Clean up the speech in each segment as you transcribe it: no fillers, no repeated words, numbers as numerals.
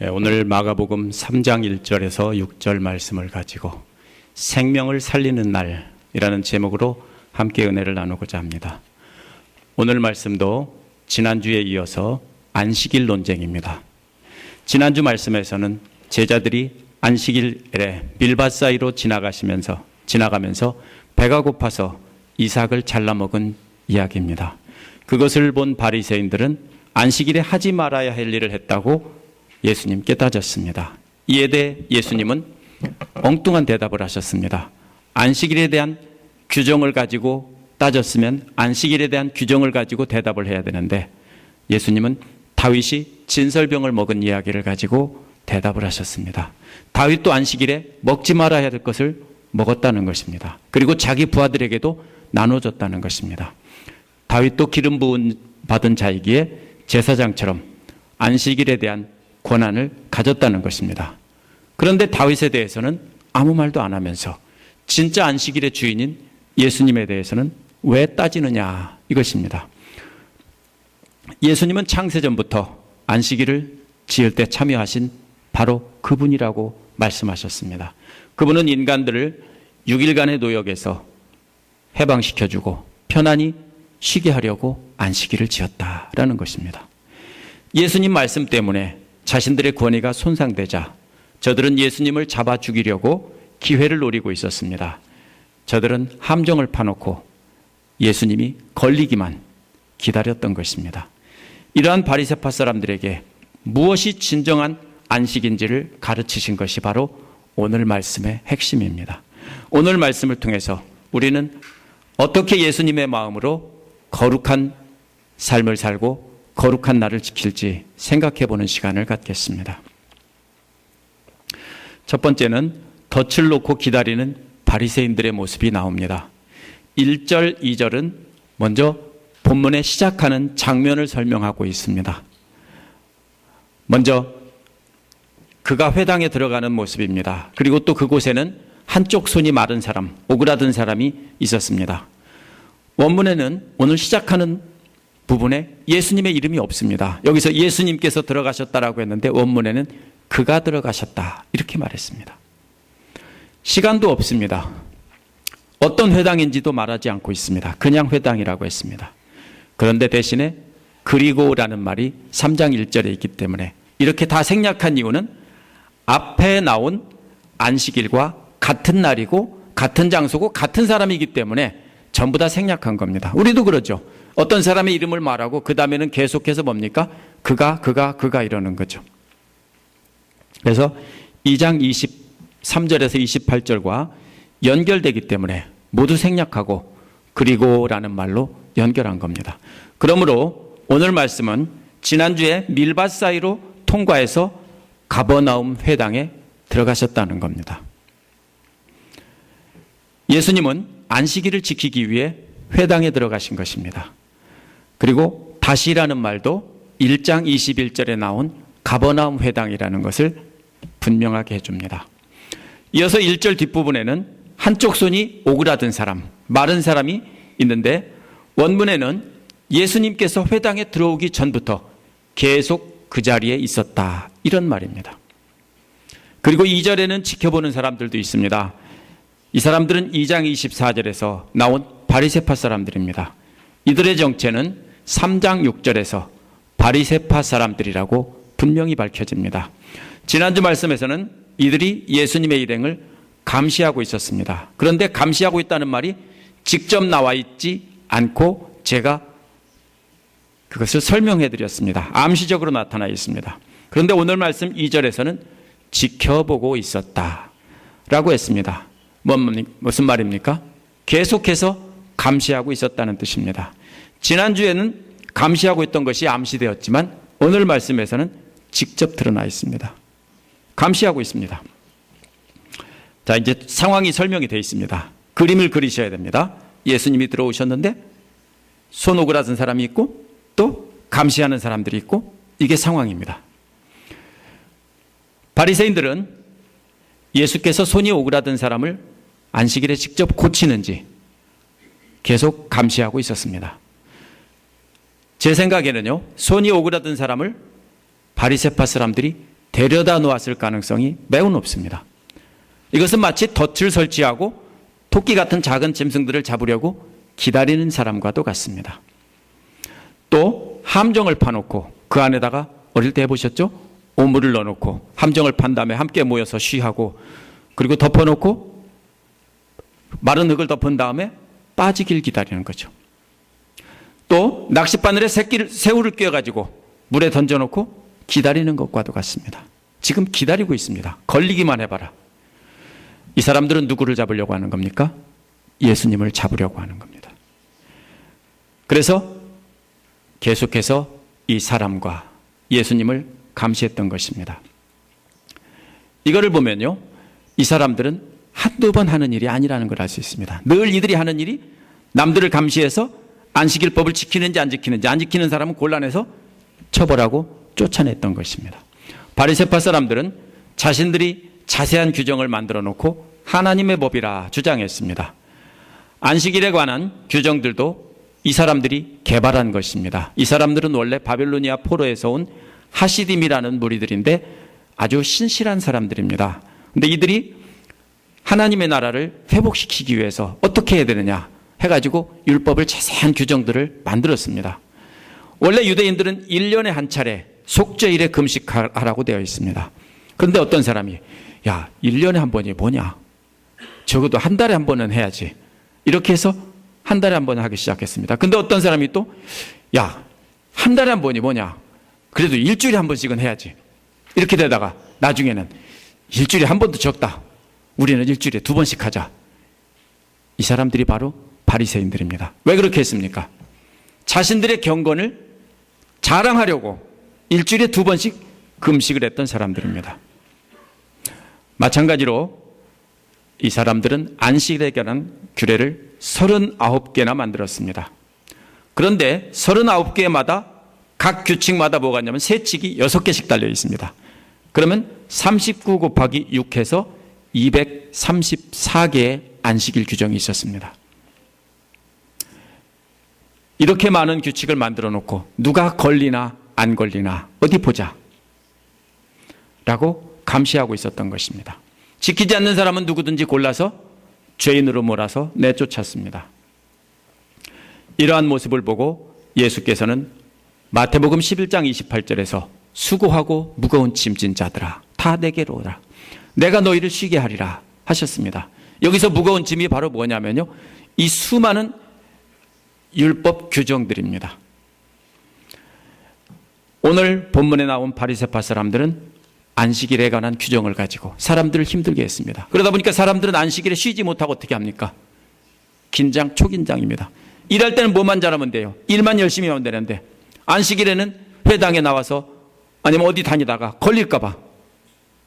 오늘 마가복음 3장 1절에서 6절 말씀을 가지고 생명을 살리는 날이라는 제목으로 함께 은혜를 나누고자 합니다. 오늘 말씀도 지난주에 이어서 안식일 논쟁입니다. 지난주 말씀에서는 제자들이 안식일에 밀밭 사이로 지나가면서 배가 고파서 이삭을 잘라 먹은 이야기입니다. 그것을 본 바리새인들은 안식일에 하지 말아야 할 일을 했다고 예수님께 따졌습니다. 이에 대해 예수님은 엉뚱한 대답을 하셨습니다. 안식일에 대한 규정을 가지고 따졌으면 안식일에 대한 규정을 가지고 대답을 해야 되는데 예수님은 다윗이 진설병을 먹은 이야기를 가지고 대답을 하셨습니다. 다윗도 안식일에 먹지 말아야 될 것을 먹었다는 것입니다. 그리고 자기 부하들에게도 나눠줬다는 것입니다. 다윗도 기름 부은 받은 자이기에 제사장처럼 안식일에 대한 권한을 가졌다는 것입니다. 그런데 다윗에 대해서는 아무 말도 안 하면서 진짜 안식일의 주인인 예수님에 대해서는 왜 따지느냐 이것입니다. 예수님은 창세전부터 안식일을 지을 때 참여하신 바로 그분이라고 말씀하셨습니다. 그분은 인간들을 6일간의 노역에서 해방시켜주고 편안히 쉬게 하려고 안식일을 지었다라는 것입니다. 예수님 말씀 때문에 자신들의 권위가 손상되자 저들은 예수님을 잡아 죽이려고 기회를 노리고 있었습니다. 저들은 함정을 파놓고 예수님이 걸리기만 기다렸던 것입니다. 이러한 바리새파 사람들에게 무엇이 진정한 안식인지를 가르치신 것이 바로 오늘 말씀의 핵심입니다. 오늘 말씀을 통해서 우리는 어떻게 예수님의 마음으로 거룩한 삶을 살고 거룩한 날을 지킬지 생각해 보는 시간을 갖겠습니다. 첫 번째는 덫을 놓고 기다리는 바리새인들의 모습이 나옵니다. 1절, 2절은 먼저 본문에 시작하는 장면을 설명하고 있습니다. 먼저 그가 회당에 들어가는 모습입니다. 그리고 또 그곳에는 한쪽 손이 마른 사람, 오그라든 사람이 있었습니다. 원문에는 오늘 시작하는 부분에 예수님의 이름이 없습니다. 여기서 예수님께서 들어가셨다라고 했는데 원문에는 그가 들어가셨다 이렇게 말했습니다. 시간도 없습니다. 어떤 회당인지도 말하지 않고 있습니다. 그냥 회당이라고 했습니다. 그런데 대신에 그리고라는 말이 3장 1절에 있기 때문에 이렇게 다 생략한 이유는 앞에 나온 안식일과 같은 날이고 같은 장소고 같은 사람이기 때문에 전부 다 생략한 겁니다. 우리도 그러죠. 어떤 사람의 이름을 말하고 그 다음에는 계속해서 뭡니까? 그가 이러는 거죠. 그래서 2장 23절에서 28절과 연결되기 때문에 모두 생략하고 그리고라는 말로 연결한 겁니다. 그러므로 오늘 말씀은 지난주에 밀밭 사이로 통과해서 가버나움 회당에 들어가셨다는 겁니다. 예수님은 안식일을 지키기 위해 회당에 들어가신 것입니다. 그리고 다시라는 말도 1장 21절에 나온 가버나움 회당이라는 것을 분명하게 해줍니다. 이어서 1절 뒷부분에는 한쪽 손이 오그라든 사람, 마른 사람이 있는데 원문에는 예수님께서 회당에 들어오기 전부터 계속 그 자리에 있었다 이런 말입니다. 그리고 2절에는 지켜보는 사람들도 있습니다. 이 사람들은 2장 24절에서 나온 바리새파 사람들입니다. 이들의 정체는 3장 6절에서 바리새파 사람들이라고 분명히 밝혀집니다. 지난주 말씀에서는 이들이 예수님의 일행을 감시하고 있었습니다. 그런데 감시하고 있다는 말이 직접 나와 있지 않고 제가 그것을 설명해 드렸습니다. 암시적으로 나타나 있습니다. 그런데 오늘 말씀 2절에서는 지켜보고 있었다라고 했습니다. 무슨 말입니까? 계속해서 감시하고 있었다는 뜻입니다. 지난주에는 감시하고 있던 것이 암시되었지만 오늘 말씀에서는 직접 드러나 있습니다. 감시하고 있습니다. 자, 이제 상황이 설명이 되어 있습니다. 그림을 그리셔야 됩니다. 예수님이 들어오셨는데 손 오그라든 사람이 있고 또 감시하는 사람들이 있고 이게 상황입니다. 바리새인들은 예수께서 손이 오그라든 사람을 안식일에 직접 고치는지 계속 감시하고 있었습니다. 제 생각에는요, 손이 오그라든 사람을 바리새파 사람들이 데려다 놓았을 가능성이 매우 높습니다. 이것은 마치 덫을 설치하고 토끼 같은 작은 짐승들을 잡으려고 기다리는 사람과도 같습니다. 또 함정을 파놓고 그 안에다가 어릴 때 해보셨죠? 오물을 넣어놓고 함정을 판 다음에 함께 모여서 쉬하고 그리고 덮어놓고 마른 흙을 덮은 다음에 빠지길 기다리는 거죠. 또 낚싯바늘에 새우를 꿰어가지고 물에 던져놓고 기다리는 것과도 같습니다. 지금 기다리고 있습니다. 걸리기만 해봐라. 이 사람들은 누구를 잡으려고 하는 겁니까? 예수님을 잡으려고 하는 겁니다. 그래서 계속해서 이 사람과 예수님을 감시했던 것입니다. 이거를 보면요, 이 사람들은 한두 번 하는 일이 아니라는 걸 알 수 있습니다. 늘 이들이 하는 일이 남들을 감시해서 안식일법을 지키는지 안 지키는지, 안 지키는 사람은 곤란해서 처벌하고 쫓아냈던 것입니다. 바리새파 사람들은 자신들이 자세한 규정을 만들어 놓고 하나님의 법이라 주장했습니다. 안식일에 관한 규정들도 이 사람들이 개발한 것입니다. 이 사람들은 원래 바빌로니아 포로에서 온 하시딤이라는 무리들인데 아주 신실한 사람들입니다. 근데 이들이 하나님의 나라를 회복시키기 위해서 어떻게 해야 되느냐 해가지고 율법을 자세한 규정들을 만들었습니다. 원래 유대인들은 1년에 한 차례 속죄일에 금식하라고 되어 있습니다. 그런데 어떤 사람이 야, 1년에 한 번이 뭐냐? 적어도 한 달에 한 번은 해야지. 이렇게 해서 한 달에 한 번 하기 시작했습니다. 근데 어떤 사람이 또 야, 한 달에 한 번이 뭐냐? 그래도 일주일에 한 번씩은 해야지. 이렇게 되다가 나중에는 일주일에 한 번도 적다. 우리는 일주일에 2번씩 하자. 이 사람들이 바로 바리새인들입니다. 왜 그렇게 했습니까? 자신들의 경건을 자랑하려고 일주일에 2번씩 금식을 했던 사람들입니다. 마찬가지로 이 사람들은 안식일에 관한 규례를 39개나 만들었습니다. 그런데 39개마다 각 규칙마다 뭐가 있냐면 세칙이 6개씩 달려 있습니다. 그러면 39 곱하기 6 해서 234개의 안식일 규정이 있었습니다. 이렇게 많은 규칙을 만들어 놓고 누가 걸리나 안 걸리나 어디 보자 라고 감시하고 있었던 것입니다. 지키지 않는 사람은 누구든지 골라서 죄인으로 몰아서 내쫓았습니다. 이러한 모습을 보고 예수께서는 마태복음 11장 28절에서 수고하고 무거운 짐진 자들아 다 내게로 오라. 내가 너희를 쉬게 하리라 하셨습니다. 여기서 무거운 짐이 바로 뭐냐면요, 이 수많은 율법 규정들입니다. 오늘 본문에 나온 바리새파 사람들은 안식일에 관한 규정을 가지고 사람들을 힘들게 했습니다. 그러다 보니까 사람들은 안식일에 쉬지 못하고 어떻게 합니까? 긴장, 초긴장입니다. 일할 때는 뭐만 잘하면 돼요? 일만 열심히 하면 되는데 안식일에는 회당에 나와서 아니면 어디 다니다가 걸릴까 봐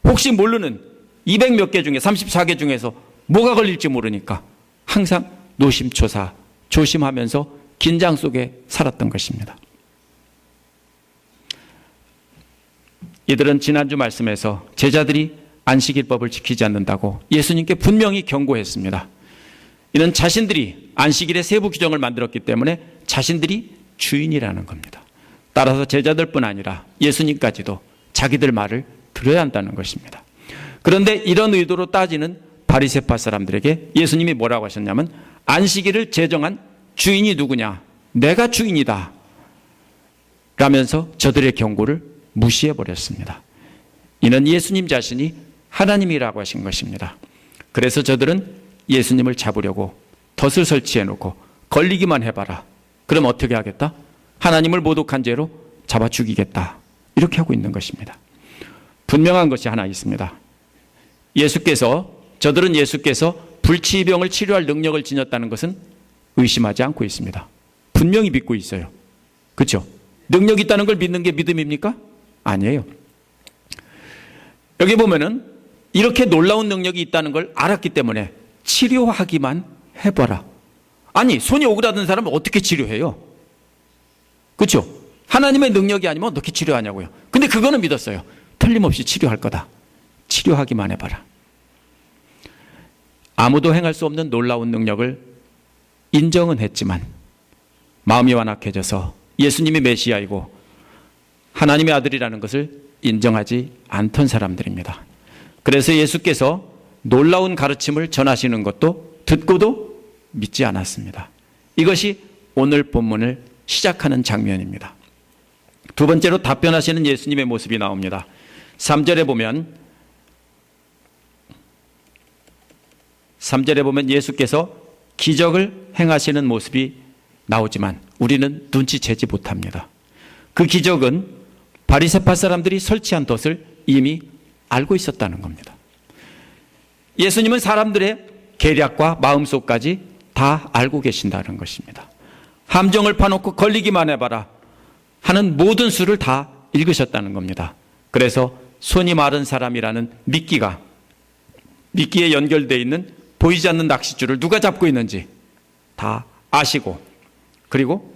혹시 모르는 200몇 개 중에 34개 중에서 뭐가 걸릴지 모르니까 항상 노심초사 조심하면서 긴장 속에 살았던 것입니다. 이들은 지난주 말씀에서 제자들이 안식일법을 지키지 않는다고 예수님께 분명히 경고했습니다. 이는 자신들이 안식일의 세부 규정을 만들었기 때문에 자신들이 주인이라는 겁니다. 따라서 제자들뿐 아니라 예수님까지도 자기들 말을 들어야 한다는 것입니다. 그런데 이런 의도로 따지는 바리새파 사람들에게 예수님이 뭐라고 하셨냐면 안식일을 제정한 주인이 누구냐? 내가 주인이다 라면서 저들의 경고를 무시해버렸습니다. 이는 예수님 자신이 하나님이라고 하신 것입니다. 그래서 저들은 예수님을 잡으려고 덫을 설치해놓고 걸리기만 해봐라. 그럼 어떻게 하겠다? 하나님을 모독한 죄로 잡아 죽이겠다. 이렇게 하고 있는 것입니다. 분명한 것이 하나 있습니다. 저들은 예수께서 불치병을 치료할 능력을 지녔다는 것은 의심하지 않고 있습니다. 분명히 믿고 있어요. 그렇죠? 능력이 있다는 걸 믿는 게 믿음입니까? 아니에요. 여기 보면은 이렇게 놀라운 능력이 있다는 걸 알았기 때문에 치료하기만 해봐라. 아니, 손이 오그라든 사람은 어떻게 치료해요? 그렇죠? 하나님의 능력이 아니면 어떻게 치료하냐고요. 근데 그거는 믿었어요. 틀림없이 치료할 거다. 치료하기만 해봐라. 아무도 행할 수 없는 놀라운 능력을 인정은 했지만 마음이 완악해져서 예수님이 메시아이고 하나님의 아들이라는 것을 인정하지 않던 사람들입니다. 그래서 예수께서 놀라운 가르침을 전하시는 것도 듣고도 믿지 않았습니다. 이것이 오늘 본문을 시작하는 장면입니다. 두 번째로 답변하시는 예수님의 모습이 나옵니다. 3절에 보면 예수께서 기적을 행하시는 모습이 나오지만 우리는 눈치채지 못합니다. 그 기적은 바리새파 사람들이 설치한 덫을 이미 알고 있었다는 겁니다. 예수님은 사람들의 계략과 마음속까지 다 알고 계신다는 것입니다. 함정을 파놓고 걸리기만 해봐라 하는 모든 수를 다 읽으셨다는 겁니다. 그래서 손이 마른 사람이라는 미끼에 연결되어 있는 보이지 않는 낚싯줄을 누가 잡고 있는지 다 아시고, 그리고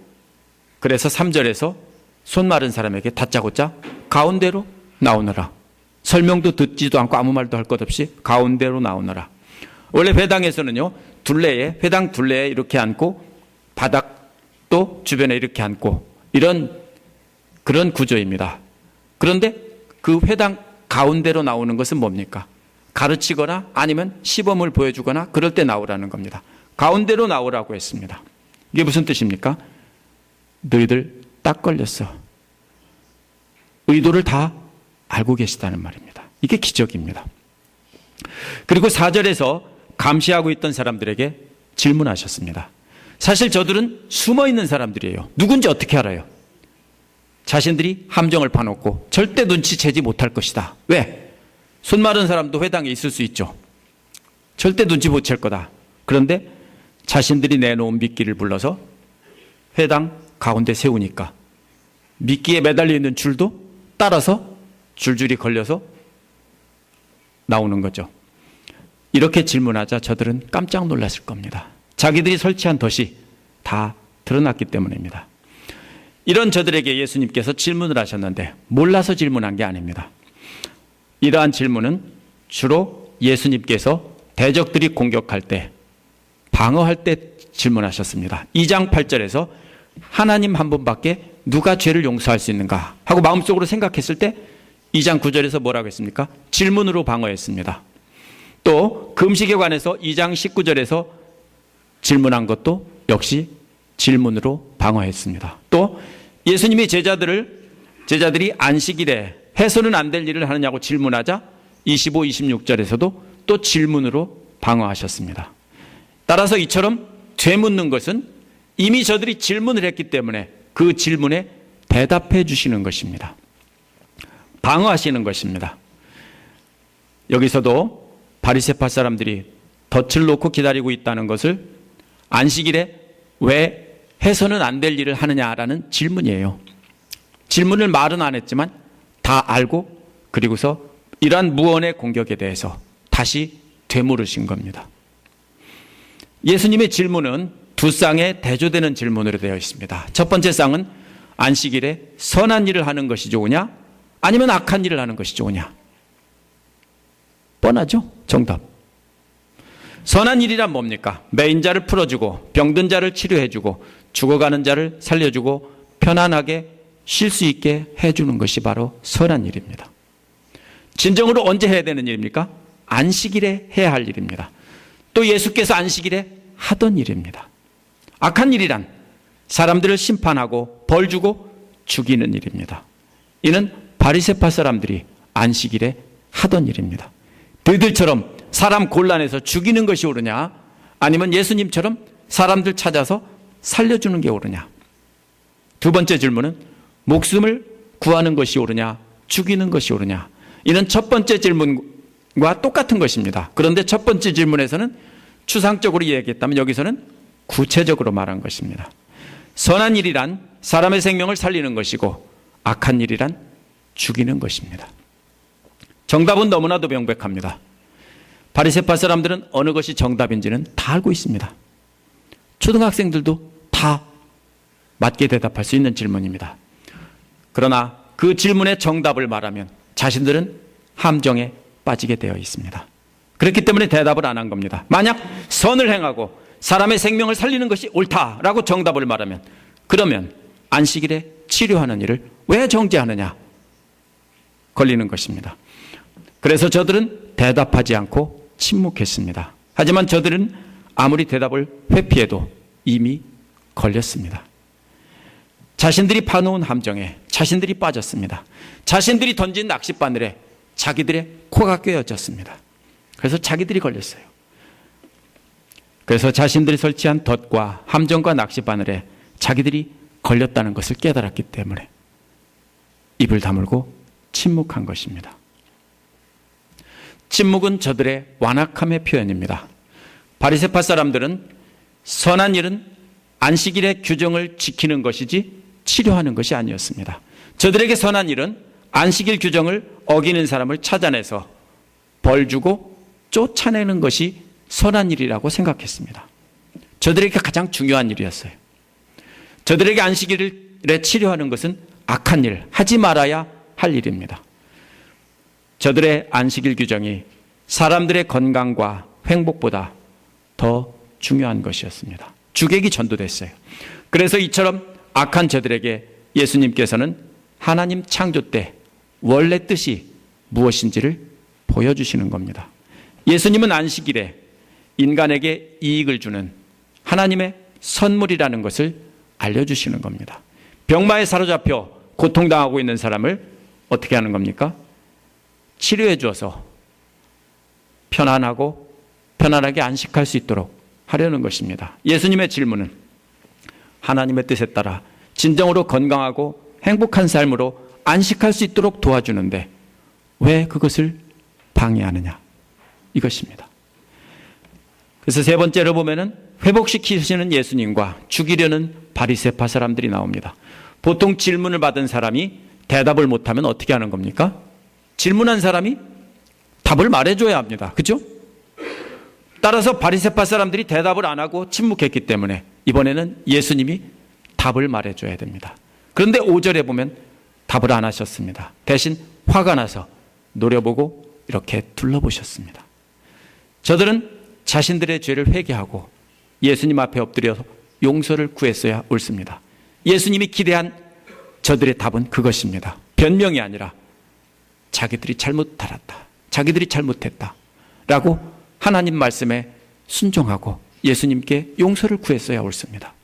그래서 3절에서 손 마른 사람에게 다짜고짜 가운데로 나오너라. 설명도 듣지도 않고 아무 말도 할 것 없이 가운데로 나오너라. 원래 회당에서는요, 회당 둘레에 이렇게 앉고 바닥도 주변에 이렇게 앉고 그런 구조입니다. 그런데 그 회당 가운데로 나오는 것은 뭡니까? 가르치거나 아니면 시범을 보여주거나 그럴 때 나오라는 겁니다. 가운데로 나오라고 했습니다. 이게 무슨 뜻입니까? 너희들 딱 걸렸어. 의도를 다 알고 계시다는 말입니다. 이게 기적입니다. 그리고 4절에서 감시하고 있던 사람들에게 질문하셨습니다. 사실 저들은 숨어있는 사람들이에요. 누군지 어떻게 알아요? 자신들이 함정을 파놓고 절대 눈치채지 못할 것이다. 왜? 손 마른 사람도 회당에 있을 수 있죠. 절대 눈치 못 챌 거다. 그런데 자신들이 내놓은 미끼를 불러서 회당 가운데 세우니까 미끼에 매달려 있는 줄도 따라서 줄줄이 걸려서 나오는 거죠. 이렇게 질문하자 저들은 깜짝 놀랐을 겁니다. 자기들이 설치한 덫이 다 드러났기 때문입니다. 이런 저들에게 예수님께서 질문을 하셨는데 몰라서 질문한 게 아닙니다. 이러한 질문은 주로 예수님께서 대적들이 공격할 때, 방어할 때 질문하셨습니다. 2장 8절에서 하나님 한 분밖에 누가 죄를 용서할 수 있는가 하고 마음속으로 생각했을 때 2장 9절에서 뭐라고 했습니까? 질문으로 방어했습니다. 또 금식에 관해서 2장 19절에서 질문한 것도 역시 질문으로 방어했습니다. 또 예수님이 제자들이 안식일에 해서는 안 될 일을 하느냐고 질문하자 25, 26절에서도 또 질문으로 방어하셨습니다. 따라서 이처럼 되묻는 것은 이미 저들이 질문을 했기 때문에 그 질문에 대답해 주시는 것입니다. 방어하시는 것입니다. 여기서도 바리새파 사람들이 덫을 놓고 기다리고 있다는 것을 안식일에 왜 해서는 안 될 일을 하느냐라는 질문이에요. 질문을 말은 안 했지만 다 알고 그리고서 이러한 무언의 공격에 대해서 다시 되물으신 겁니다. 예수님의 질문은 두 쌍에 대조되는 질문으로 되어 있습니다. 첫 번째 쌍은 안식일에 선한 일을 하는 것이 좋으냐 아니면 악한 일을 하는 것이 좋으냐. 뻔하죠? 정답. 선한 일이란 뭡니까? 매인 자를 풀어주고 병든 자를 치료해주고 죽어가는 자를 살려주고 편안하게 쉴 수 있게 해주는 것이 바로 선한 일입니다. 진정으로 언제 해야 되는 일입니까? 안식일에 해야 할 일입니다. 또 예수께서 안식일에 하던 일입니다. 악한 일이란 사람들을 심판하고 벌 주고 죽이는 일입니다. 이는 바리새파 사람들이 안식일에 하던 일입니다. 너희들처럼 사람 곤란해서 죽이는 것이 옳으냐 아니면 예수님처럼 사람들 찾아서 살려주는 게 옳으냐. 두 번째 질문은 목숨을 구하는 것이 옳으냐 죽이는 것이 옳으냐. 이는 첫 번째 질문과 똑같은 것입니다. 그런데 첫 번째 질문에서는 추상적으로 이야기했다면 여기서는 구체적으로 말한 것입니다. 선한 일이란 사람의 생명을 살리는 것이고 악한 일이란 죽이는 것입니다. 정답은 너무나도 명백합니다. 바리새파 사람들은 어느 것이 정답인지는 다 알고 있습니다. 초등학생들도 다 맞게 대답할 수 있는 질문입니다. 그러나 그 질문의 정답을 말하면 자신들은 함정에 빠지게 되어 있습니다. 그렇기 때문에 대답을 안 한 겁니다. 만약 선을 행하고 사람의 생명을 살리는 것이 옳다라고 정답을 말하면 그러면 안식일에 치료하는 일을 왜 정죄하느냐? 걸리는 것입니다. 그래서 저들은 대답하지 않고 침묵했습니다. 하지만 저들은 아무리 대답을 회피해도 이미 걸렸습니다. 자신들이 파놓은 함정에 자신들이 빠졌습니다. 자신들이 던진 낚싯바늘에 자기들의 코가 꿰어졌습니다. 그래서 자기들이 걸렸어요. 그래서 자신들이 설치한 덫과 함정과 낚싯바늘에 자기들이 걸렸다는 것을 깨달았기 때문에 입을 다물고 침묵한 것입니다. 침묵은 저들의 완악함의 표현입니다. 바리새파 사람들은 선한 일은 안식일의 규정을 지키는 것이지 치료하는 것이 아니었습니다. 저들에게 선한 일은 안식일 규정을 어기는 사람을 찾아내서 벌 주고 쫓아내는 것이 선한 일이라고 생각했습니다. 저들에게 가장 중요한 일이었어요. 저들에게 안식일에 치료하는 것은 악한 일, 하지 말아야 할 일입니다. 저들의 안식일 규정이 사람들의 건강과 행복보다 더 중요한 것이었습니다. 주객이 전도됐어요. 그래서 이처럼 악한 저들에게 예수님께서는 하나님 창조 때 원래 뜻이 무엇인지를 보여주시는 겁니다. 예수님은 안식일에 인간에게 이익을 주는 하나님의 선물이라는 것을 알려주시는 겁니다. 병마에 사로잡혀 고통당하고 있는 사람을 어떻게 하는 겁니까? 치료해 주어서 편안하게 안식할 수 있도록 하려는 것입니다. 예수님의 질문은 하나님의 뜻에 따라 진정으로 건강하고 행복한 삶으로 안식할 수 있도록 도와주는데 왜 그것을 방해하느냐? 이것입니다. 그래서 세 번째로 보면은 회복시키시는 예수님과 죽이려는 바리새파 사람들이 나옵니다. 보통 질문을 받은 사람이 대답을 못하면 어떻게 하는 겁니까? 질문한 사람이 답을 말해줘야 합니다. 그렇죠? 따라서 바리새파 사람들이 대답을 안 하고 침묵했기 때문에 이번에는 예수님이 답을 말해줘야 됩니다. 그런데 5절에 보면 답을 안 하셨습니다. 대신 화가 나서 노려보고 이렇게 둘러보셨습니다. 저들은 자신들의 죄를 회개하고 예수님 앞에 엎드려서 용서를 구했어야 옳습니다. 예수님이 기대한 저들의 답은 그것입니다. 변명이 아니라 자기들이 잘못 알았다, 자기들이 잘못했다 라고 하나님 말씀에 순종하고 예수님께 용서를 구했어야 옳습니다.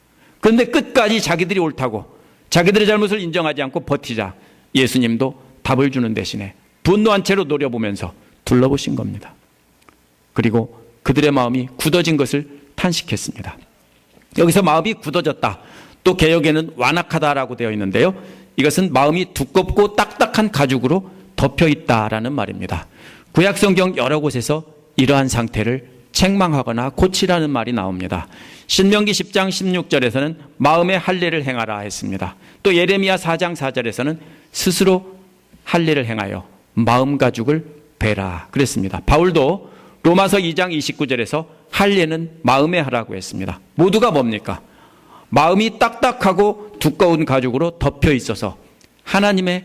그런데 끝까지 자기들이 옳다고 자기들의 잘못을 인정하지 않고 버티자 예수님도 답을 주는 대신에 분노한 채로 노려보면서 둘러보신 겁니다. 그리고 그들의 마음이 굳어진 것을 탄식했습니다. 여기서 마음이 굳어졌다, 또 개역에는 완악하다라고 되어 있는데요, 이것은 마음이 두껍고 딱딱한 가죽으로 덮여 있다라는 말입니다. 구약 성경 여러 곳에서 이러한 상태를 책망하거나 고치라는 말이 나옵니다. 신명기 10장 16절에서는 마음의 할례를 행하라 했습니다. 또 예레미야 4장 4절에서는 스스로 할례를 행하여 마음 가죽을 베라 그랬습니다. 바울도 로마서 2장 29절에서 할례는 마음에 하라고 했습니다. 모두가 뭡니까? 마음이 딱딱하고 두꺼운 가죽으로 덮여 있어서 하나님의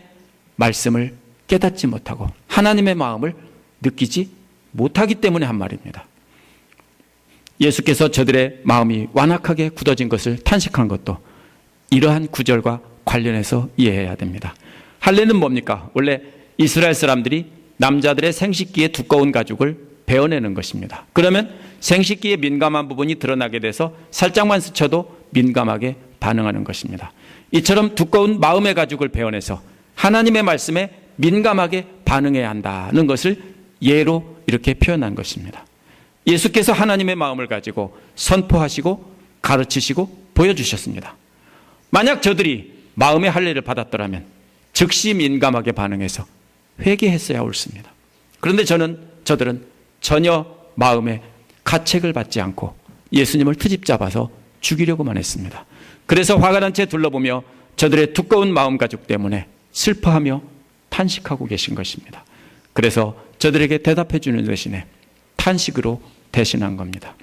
말씀을 깨닫지 못하고 하나님의 마음을 느끼지 못하기 때문에 한 말입니다. 예수께서 저들의 마음이 완악하게 굳어진 것을 탄식한 것도 이러한 구절과 관련해서 이해해야 됩니다. 할례는 뭡니까? 원래 이스라엘 사람들이 남자들의 생식기의 두꺼운 가죽을 베어내는 것입니다. 그러면 생식기의 민감한 부분이 드러나게 돼서 살짝만 스쳐도 민감하게 반응하는 것입니다. 이처럼 두꺼운 마음의 가죽을 베어내서 하나님의 말씀에 민감하게 반응해야 한다는 것을 예로 이렇게 표현한 것입니다. 예수께서 하나님의 마음을 가지고 선포하시고 가르치시고 보여주셨습니다. 만약 저들이 마음의 할례를 받았더라면 즉시 민감하게 반응해서 회개했어야 옳습니다. 그런데 저들은 전혀 마음에 가책을 받지 않고 예수님을 트집 잡아서 죽이려고만 했습니다. 그래서 화가 난 채 둘러보며 저들의 두꺼운 마음 가죽 때문에 슬퍼하며 탄식하고 계신 것입니다. 그래서 저들에게 대답해 주는 대신에 탄식으로 대신한 겁니다.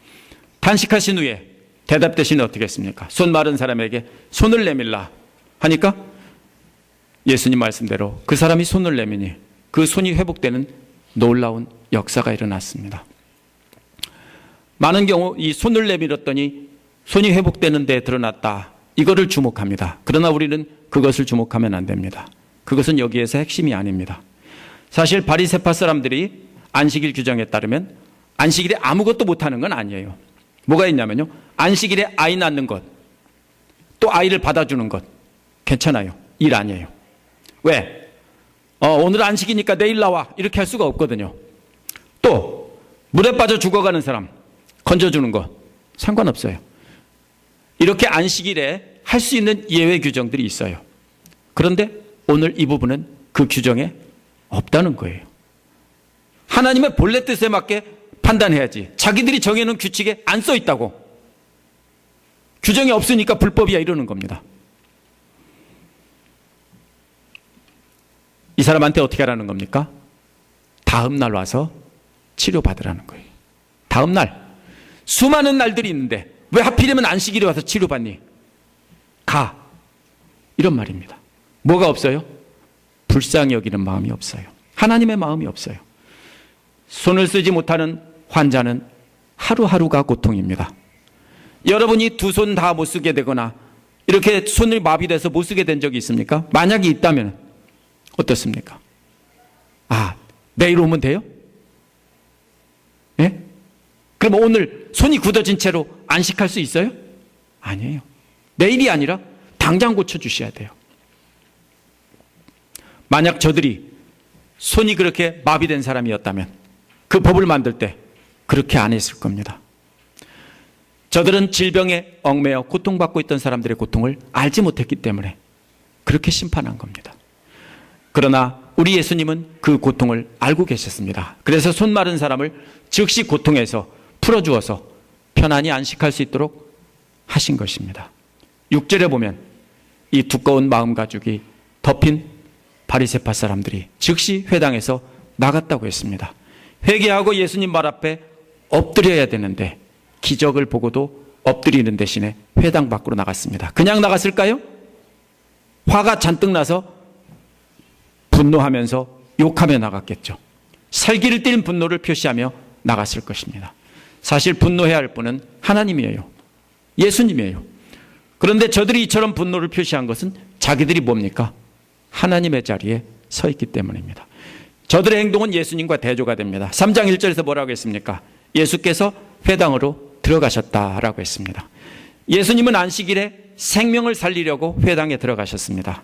탄식하신 후에 대답 대신에 어떻게 했습니까? 손 마른 사람에게 손을 내밀라 하니까 예수님 말씀대로 그 사람이 손을 내미니 그 손이 회복되는 놀라운 역사가 일어났습니다. 많은 경우 이 손을 내밀었더니 손이 회복되는 데 드러났다, 이거를 주목합니다. 그러나 우리는 그것을 주목하면 안 됩니다. 그것은 여기에서 핵심이 아닙니다. 사실 바리새파 사람들이 안식일 규정에 따르면 안식일에 아무것도 못하는 건 아니에요. 뭐가 있냐면요, 안식일에 아이 낳는 것, 또 아이를 받아주는 것 괜찮아요. 일 아니에요. 왜? 오늘 안식이니까 내일 나와 이렇게 할 수가 없거든요. 또 물에 빠져 죽어가는 사람 건져주는 거 상관없어요. 이렇게 안식일에 할 수 있는 예외 규정들이 있어요. 그런데 오늘 이 부분은 그 규정에 없다는 거예요. 하나님의 본래 뜻에 맞게 판단해야지. 자기들이 정해놓은 규칙에 안 써 있다고. 규정이 없으니까 불법이야 이러는 겁니다. 이 사람한테 어떻게 하라는 겁니까? 다음 날 와서 치료받으라는 거예요. 다음 날. 수많은 날들이 있는데 왜 하필이면 안식일에 와서 치료받니? 가. 이런 말입니다. 뭐가 없어요? 불쌍히 여기는 마음이 없어요. 하나님의 마음이 없어요. 손을 쓰지 못하는 환자는 하루하루가 고통입니다. 여러분이 두 손 다 못 쓰게 되거나 이렇게 손이 마비돼서 못 쓰게 된 적이 있습니까? 만약에 있다면 어떻습니까? 내일 오면 돼요? 예? 그럼 오늘 손이 굳어진 채로 안식할 수 있어요? 아니에요. 내일이 아니라 당장 고쳐주셔야 돼요. 만약 저들이 손이 그렇게 마비된 사람이었다면 그 법을 만들 때 그렇게 안 했을 겁니다. 저들은 질병에 얽매여 고통받고 있던 사람들의 고통을 알지 못했기 때문에 그렇게 심판한 겁니다. 그러나 우리 예수님은 그 고통을 알고 계셨습니다. 그래서 손 마른 사람을 즉시 고통에서 풀어주어서 편안히 안식할 수 있도록 하신 것입니다. 6절에 보면 이 두꺼운 마음 가죽이 덮인 바리새파 사람들이 즉시 회당에서 나갔다고 했습니다. 회개하고 예수님 말 앞에 엎드려야 되는데 기적을 보고도 엎드리는 대신에 회당 밖으로 나갔습니다. 그냥 나갔을까요? 화가 잔뜩 나서 분노하면서 욕하며 나갔겠죠. 살기를 띨 분노를 표시하며 나갔을 것입니다. 사실 분노해야 할 분은 하나님이에요. 예수님이에요. 그런데 저들이 이처럼 분노를 표시한 것은 자기들이 뭡니까? 하나님의 자리에 서 있기 때문입니다. 저들의 행동은 예수님과 대조가 됩니다. 3장 1절에서 뭐라고 했습니까? 예수께서 회당으로 들어가셨다라고 했습니다. 예수님은 안식일에 생명을 살리려고 회당에 들어가셨습니다.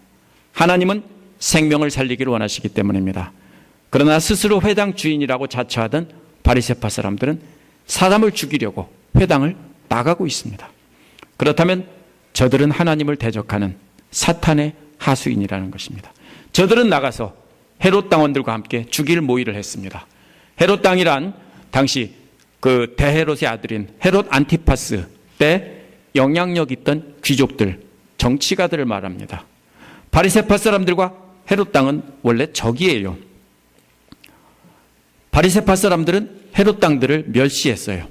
하나님은 생명을 살리기를 원하시기 때문입니다. 그러나 스스로 회당 주인이라고 자처하던 바리새파 사람들은 사람을 죽이려고 회당을 나가고 있습니다. 그렇다면 저들은 하나님을 대적하는 사탄의 하수인이라는 것입니다. 저들은 나가서 헤롯 당원들과 함께 죽일 모의를 했습니다. 헤롯 당이란 당시 그 대헤롯의 아들인 헤롯 안티파스 때 영향력 있던 귀족들, 정치가들을 말합니다. 바리새파 사람들과 헤롯 당은 원래 적이에요. 바리새파 사람들은 헤롯 당들을 멸시했어요.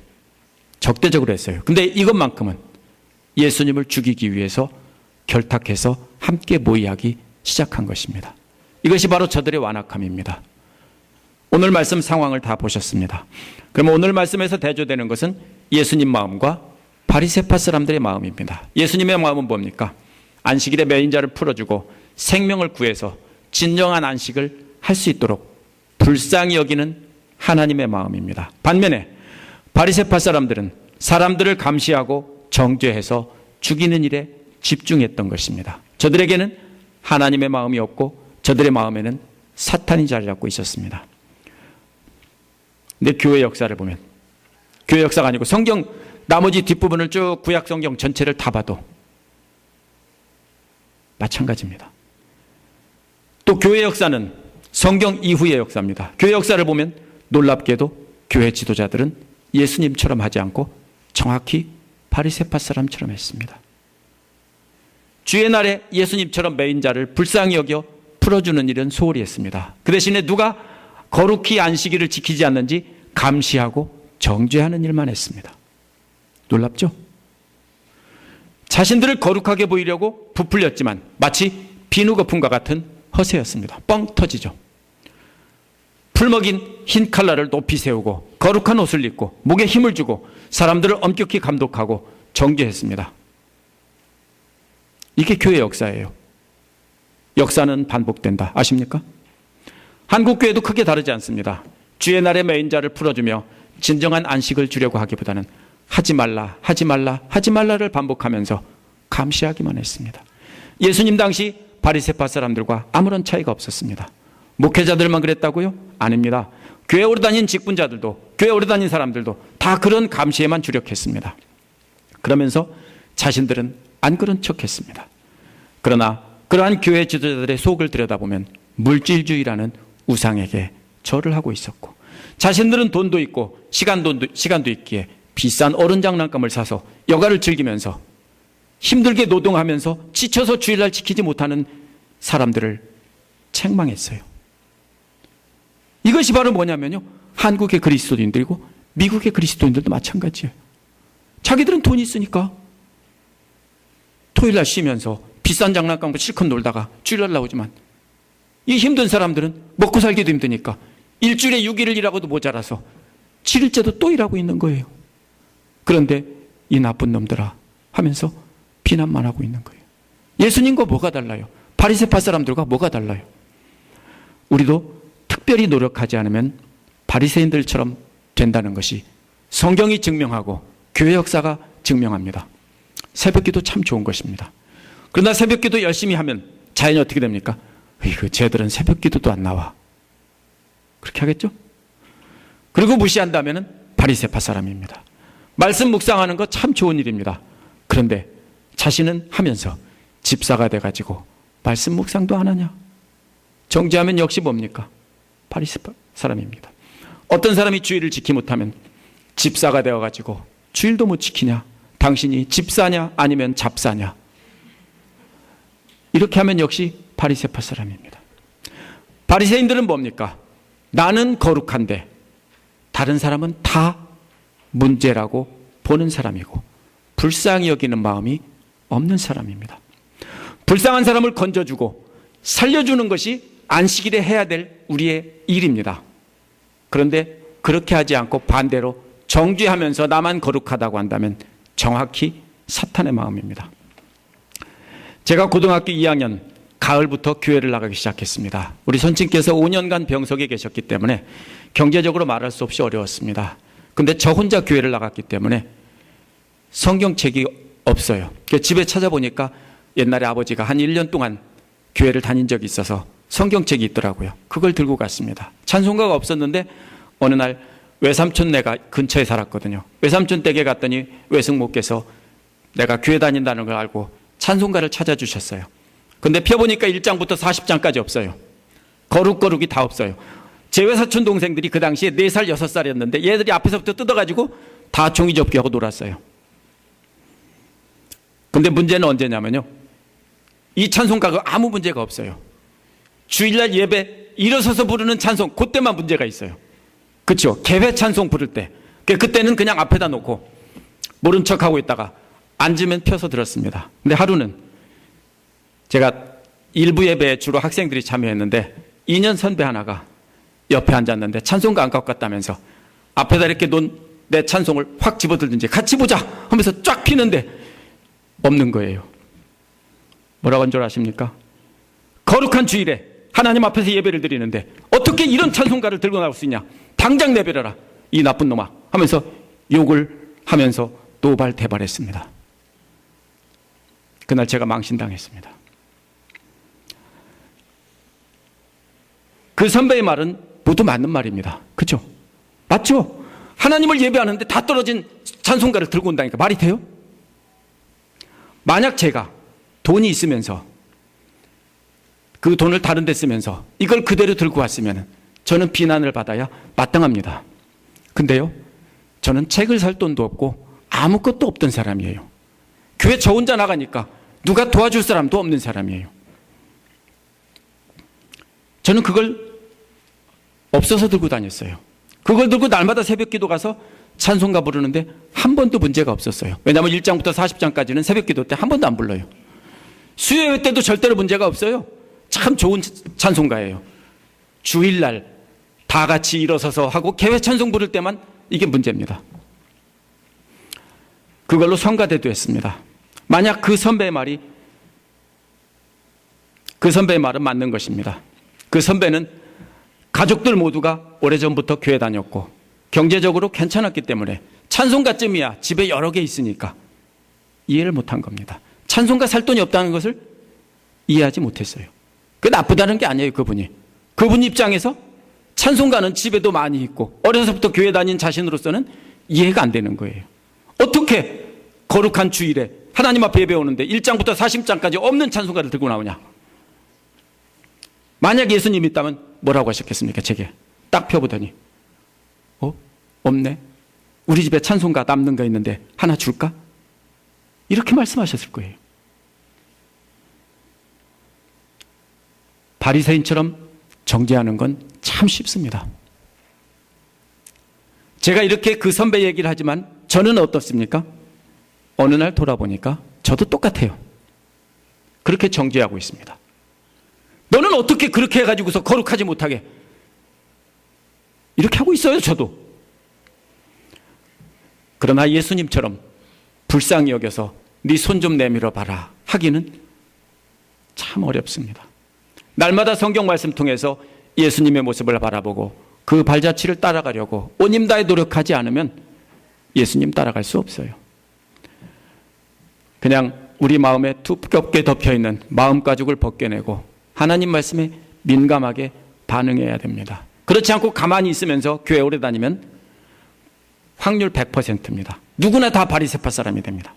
적대적으로 했어요. 근데 이것만큼은 예수님을 죽이기 위해서 결탁해서 함께 모의하기 시작한 것입니다. 이것이 바로 저들의 완악함입니다. 오늘 말씀 상황을 다 보셨습니다. 그러면 오늘 말씀에서 대조되는 것은 예수님 마음과 바리새파 사람들의 마음입니다. 예수님의 마음은 뭡니까? 안식일에 매인 자를 풀어주고 생명을 구해서 진정한 안식을 할 수 있도록 불쌍히 여기는 하나님의 마음입니다. 반면에 바리새파 사람들은 사람들을 감시하고 정죄해서 죽이는 일에 집중했던 것입니다. 저들에게는 하나님의 마음이 없고 저들의 마음에는 사탄이 자리 잡고 있었습니다. 근데 교회 역사를 보면, 교회 역사가 아니고 성경 나머지 뒷부분을 쭉 구약 성경 전체를 다 봐도 마찬가지입니다. 또 교회 역사는 성경 이후의 역사입니다. 교회 역사를 보면 놀랍게도 교회 지도자들은 예수님처럼 하지 않고 정확히 바리새파 사람처럼 했습니다. 주의 날에 예수님처럼 매인 자를 불쌍히 여겨 풀어주는 일은 소홀히 했습니다. 그 대신에 누가 거룩히 안식일을 지키지 않는지 감시하고 정죄하는 일만 했습니다. 놀랍죠? 자신들을 거룩하게 보이려고 부풀렸지만 마치 비누 거품과 같은 허세였습니다. 뻥 터지죠. 풀먹인 흰 칼날을 높이 세우고 거룩한 옷을 입고 목에 힘을 주고 사람들을 엄격히 감독하고 정죄했습니다. 이게 교회 역사예요. 역사는 반복된다. 아십니까? 한국 교회도 크게 다르지 않습니다. 주의 날에 메인 자를 풀어주며 진정한 안식을 주려고 하기보다는 하지 말라, 하지 말라, 하지 말라를 반복하면서 감시하기만 했습니다. 예수님 당시 바리새파 사람들과 아무런 차이가 없었습니다. 목회자들만 그랬다고요? 아닙니다. 교회 오래 다닌 직분자들도, 교회 오래 다닌 사람들도 다 그런 감시에만 주력했습니다. 그러면서 자신들은 안 그런 척했습니다. 그러나 그러한 교회 지도자들의 속을 들여다보면 물질주의라는 우상에게 절을 하고 있었고, 자신들은 돈도 있고 시간도 있기에 비싼 어른 장난감을 사서 여가를 즐기면서 힘들게 노동하면서 지쳐서 주일날 지키지 못하는 사람들을 책망했어요. 이것이 바로 뭐냐면요, 한국의 그리스도인들이고 미국의 그리스도인들도 마찬가지예요. 자기들은 돈이 있으니까 토요일날 쉬면서 비싼 장난감으로 실컷 놀다가 주일날 나오지만, 이 힘든 사람들은 먹고 살기도 힘드니까 일주일에 6일을 일하고도 모자라서 7일째도 또 일하고 있는 거예요. 그런데 이 나쁜 놈들아 하면서 비난만 하고 있는 거예요. 예수님과 뭐가 달라요? 바리새파 사람들과 뭐가 달라요? 우리도 특별히 노력하지 않으면 바리새인들처럼 된다는 것이 성경이 증명하고 교회 역사가 증명합니다. 새벽기도 참 좋은 것입니다. 그러나 새벽기도 열심히 하면 자연히 어떻게 됩니까? 이거 쟤들은 새벽기도도 안 나와. 그렇게 하겠죠? 그리고 무시한다면 바리새파 사람입니다. 말씀 묵상하는 거 참 좋은 일입니다. 그런데 자신은 하면서 집사가 돼가지고 말씀 묵상도 안 하냐? 정죄하면 역시 뭡니까? 바리새파 사람입니다. 어떤 사람이 주일을 지키 못하면 집사가 되어가지고 주일도 못 지키냐? 당신이 집사냐 아니면 잡사냐? 이렇게 하면 역시 바리새파 사람입니다. 바리새인들은 뭡니까? 나는 거룩한데 다른 사람은 다 문제라고 보는 사람이고 불쌍히 여기는 마음이 없는 사람입니다. 불쌍한 사람을 건져주고 살려주는 것이 안식일에 해야 될 우리의 일입니다. 그런데 그렇게 하지 않고 반대로 정죄하면서 나만 거룩하다고 한다면 정확히 사탄의 마음입니다. 제가 고등학교 2학년 가을부터 교회를 나가기 시작했습니다. 우리 선친께서 5년간 병석에 계셨기 때문에 경제적으로 말할 수 없이 어려웠습니다. 근데 저 혼자 교회를 나갔기 때문에 성경책이 없어요. 집에 찾아보니까 옛날에 아버지가 한 1년 동안 교회를 다닌 적이 있어서 성경책이 있더라고요. 그걸 들고 갔습니다. 찬송가가 없었는데 어느 날 외삼촌네가 근처에 살았거든요. 외삼촌 댁에 갔더니 외숙모께서 내가 교회 다닌다는 걸 알고 찬송가를 찾아주셨어요. 근데 펴보니까 1장부터 40장까지 없어요. 거룩이 다 없어요. 제 외사촌 동생들이 그 당시에 4살, 6살이었는데 얘들이 앞에서부터 뜯어가지고 다 종이접기하고 놀았어요. 근데 문제는 언제냐면요, 이 찬송가가 아무 문제가 없어요. 주일날 예배 일어서서 부르는 찬송, 그때만 문제가 있어요. 그렇죠? 개회 찬송 부를 때 그때는 그냥 앞에다 놓고 모른 척하고 있다가 앉으면 펴서 들었습니다. 근데 하루는 제가 일부 예배에 주로 학생들이 참여했는데 2년 선배 하나가 옆에 앉았는데 찬송가 안 갖고 갔다면서 앞에다 이렇게 놓은 내 찬송을 확 집어들든지 같이 보자 하면서 쫙 피는데 없는 거예요. 뭐라고 한 줄 아십니까? 거룩한 주일에 하나님 앞에서 예배를 드리는데 어떻게 이런 찬송가를 들고 나올 수 있냐? 당장 내버려라 이 나쁜 놈아 하면서 욕을 하면서 노발대발했습니다. 그날 제가 망신당했습니다. 그 선배의 말은 모두 맞는 말입니다. 그렇죠? 맞죠? 하나님을 예배하는데 다 떨어진 찬송가를 들고 온다니까 말이 돼요? 만약 제가 돈이 있으면서 그 돈을 다른 데 쓰면서 이걸 그대로 들고 왔으면 저는 비난을 받아야 마땅합니다. 근데요, 저는 책을 살 돈도 없고 아무것도 없던 사람이에요. 교회 저 혼자 나가니까 누가 도와줄 사람도 없는 사람이에요. 저는 그걸 없어서 들고 다녔어요. 그걸 들고 날마다 새벽 기도 가서 찬송가 부르는데 한 번도 문제가 없었어요. 왜냐하면 1장부터 40장까지는 새벽 기도 때 한 번도 안 불러요. 수요예배 때도 절대로 문제가 없어요. 참 좋은 찬송가예요. 주일날 다 같이 일어서서 하고 개회 찬송 부를 때만 이게 문제입니다. 그걸로 성가대도 했습니다. 만약 그 선배의 말은 맞는 것입니다. 그 선배는 가족들 모두가 오래전부터 교회 다녔고 경제적으로 괜찮았기 때문에 찬송가쯤이야 집에 여러 개 있으니까 이해를 못한 겁니다. 찬송가 살 돈이 없다는 것을 이해하지 못했어요. 그게 나쁘다는 게 아니에요. 그분 입장에서 찬송가는 집에도 많이 있고 어려서부터 교회 다닌 자신으로서는 이해가 안 되는 거예요. 어떻게 거룩한 주일에 하나님 앞에 예배오는데 1장부터 40장까지 없는 찬송가를 들고 나오냐. 만약 예수님이 있다면 뭐라고 하셨겠습니까? 제게 딱 펴보더니 없네. 우리 집에 찬송가 남는 거 있는데 하나 줄까? 이렇게 말씀하셨을 거예요. 바리새인처럼 정죄하는 건 참 쉽습니다. 제가 이렇게 그 선배 얘기를 하지만 저는 어떻습니까? 어느 날 돌아보니까 저도 똑같아요. 그렇게 정죄하고 있습니다. 너는 어떻게 그렇게 해가지고서 거룩하지 못하게 이렇게 하고 있어요. 저도. 그러나 예수님처럼 불쌍히 여겨서 네 손 좀 내밀어 봐라 하기는 참 어렵습니다. 날마다 성경 말씀 통해서 예수님의 모습을 바라보고 그 발자취를 따라가려고 온 힘 다해 노력하지 않으면 예수님 따라갈 수 없어요. 그냥 우리 마음에 두껍게 덮여있는 마음가죽을 벗겨내고 하나님 말씀에 민감하게 반응해야 됩니다. 그렇지 않고 가만히 있으면서 교회 오래 다니면 확률 100%입니다. 누구나 다 바리새파 사람이 됩니다.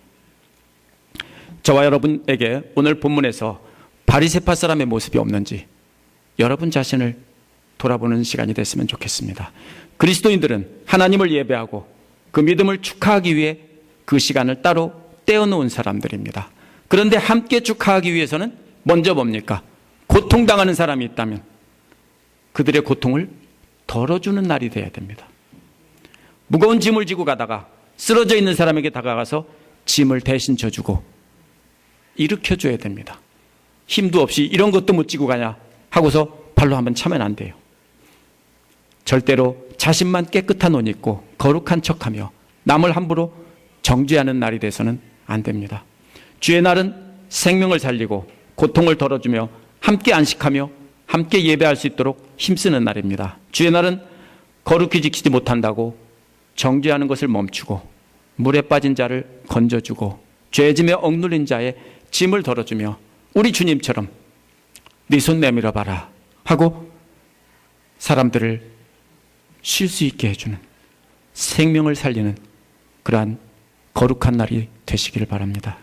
저와 여러분에게 오늘 본문에서 바리새파 사람의 모습이 없는지 여러분 자신을 돌아보는 시간이 됐으면 좋겠습니다. 그리스도인들은 하나님을 예배하고 그 믿음을 축하하기 위해 그 시간을 따로 떼어놓은 사람들입니다. 그런데 함께 축하하기 위해서는 먼저 뭡니까? 고통당하는 사람이 있다면 그들의 고통을 덜어주는 날이 돼야 됩니다. 무거운 짐을 지고 가다가 쓰러져 있는 사람에게 다가가서 짐을 대신 져주고 일으켜줘야 됩니다. 힘도 없이 이런 것도 못 지고 가냐 하고서 발로 한번 차면 안 돼요. 절대로 자신만 깨끗한 옷 입고 거룩한 척하며 남을 함부로 정죄하는 날이 돼서는 안 됩니다. 주의 날은 생명을 살리고 고통을 덜어주며 함께 안식하며 함께 예배할 수 있도록 힘쓰는 날입니다. 주의 날은 거룩히 지키지 못한다고 정죄하는 것을 멈추고 물에 빠진 자를 건져주고 죄짐에 억눌린 자의 짐을 덜어주며 우리 주님처럼 네 손 내밀어 봐라 하고 사람들을 쉴 수 있게 해주는 생명을 살리는 그러한 거룩한 날이 되시기를 바랍니다.